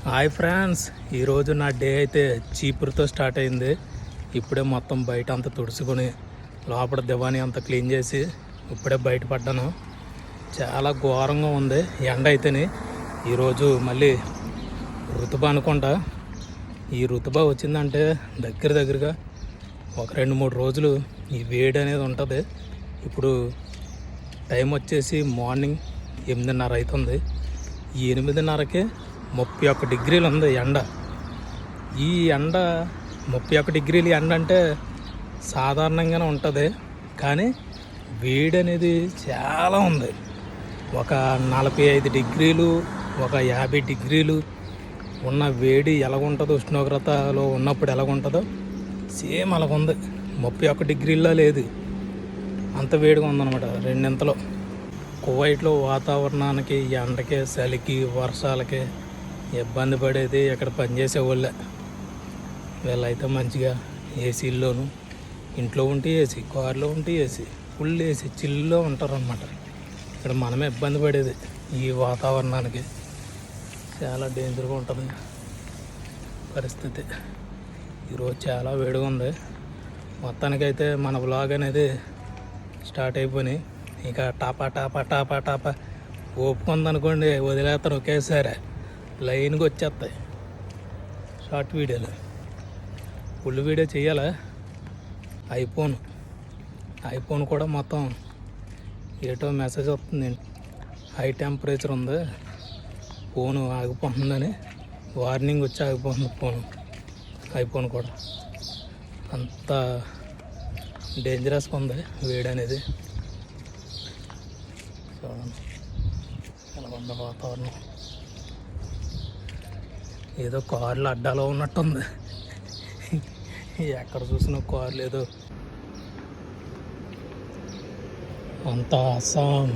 Hi friends, ఈరోజు నా day అయితే చీపురుతో స్టార్ట్ అయింది. ఇప్పుడే మొత్తం బయట అంతా తుడుచుకొని లోపల దివాణి అంతా క్లీన్ చేసి ఇప్పుడే బయటపడ్డాను. చాలా ఘోరంగా ఉంది ఎండ అయితేనే. ఈరోజు మళ్ళీ ఋతుబా అనుకుంటా. ఈ ఋతుబా వచ్చిందంటే దగ్గరగా ఒక 2-3 రోజులు ఈ వేడి అనేది ఉంటుంది. ఇప్పుడు టైం వచ్చేసి మార్నింగ్ 8:30 అవుతుంది. ఈ 8:30కే 31 డిగ్రీలు ఉంది ఎండ. ఈ ఎండ 31 డిగ్రీలు ఎండ అంటే సాధారణంగానే ఉంటుంది, కానీ వేడి అనేది చాలా ఉంది. ఒక 45 డిగ్రీలు, ఒక 50 డిగ్రీలు ఉన్న వేడి ఎలాగుంటుందో, ఉష్ణోగ్రతలో ఉన్నప్పుడు ఎలాగుంటుందో సేమ్ అలాగుంది. 31 డిగ్రీల్లో లేదు, అంత వేడిగా ఉందన్నమాట రెండింతలో. కువైట్లో వాతావరణానికి, ఎండకి, చలికి, వర్షాలకి ఇబ్బంది పడేది ఇక్కడ పనిచేసే వాళ్ళే. వీళ్ళైతే మంచిగా ఏసీల్లోనూ, ఇంట్లో ఉంటే ఏసీ, కారులో ఉంటే ఏసీ, ఫుల్ ఏసీ, చిల్లులో ఉంటారన్నమాట. ఇక్కడ మనమే ఇబ్బంది పడేది ఈ వాతావరణానికి. చాలా డేంజర్గా ఉంటుంది పరిస్థితి. ఈరోజు చాలా వేడిగా ఉంది. మొత్తానికైతే మన వ్లాగ్ అనేది స్టార్ట్ అయిపోయినాయి. ఇక టాపా టాపా టాపా టాపా ఓపుకుందనుకోండి, వదిలేస్తాను ఒకేసారి, లైన్గా వచ్చేస్తాయి షార్ట్ వీడియోలు. ఫుల్ వీడియో చేయాలా? ఐఫోన్ కూడా మొత్తం ఏటో మెసేజ్ వస్తుంది, హై టెంపరేచర్ ఉంది, ఫోను ఆగిపోతుందని వార్నింగ్ వచ్చి ఆగిపోతుంది ఐఫోన్ కూడా. అంత డేంజరస్గా ఉంది వేడి అనేది. చూడండి ఎలా ఉంది వాతావరణం. ఏదో కార్లు అడ్డాలో ఉన్నట్టుంది. ఎక్కడ చూసినా కార్లు, ఏదో అంత అస్సాం,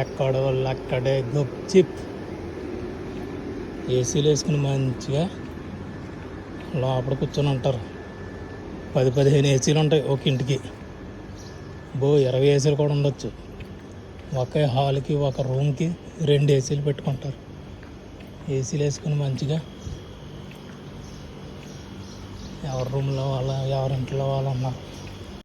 ఎక్కడో అక్కడే గుప్చిప్. ఏసీలు వేసుకుని మంచిగా లోపల కూర్చొని ఉంటారు. 10-15 ఏసీలు ఉంటాయి ఒక ఇంటికి. 20 ఏసీలు కూడా ఉండొచ్చు. ఒకే హాల్కి, ఒక రూమ్కి 2 ఏసీలు పెట్టుకుంటారు. ఏసీలు వేసుకుని మంచిగా ఎవరి రూమ్లో వాళ్ళ, ఎవరింట్లో వాళ్ళు ఉన్నారు.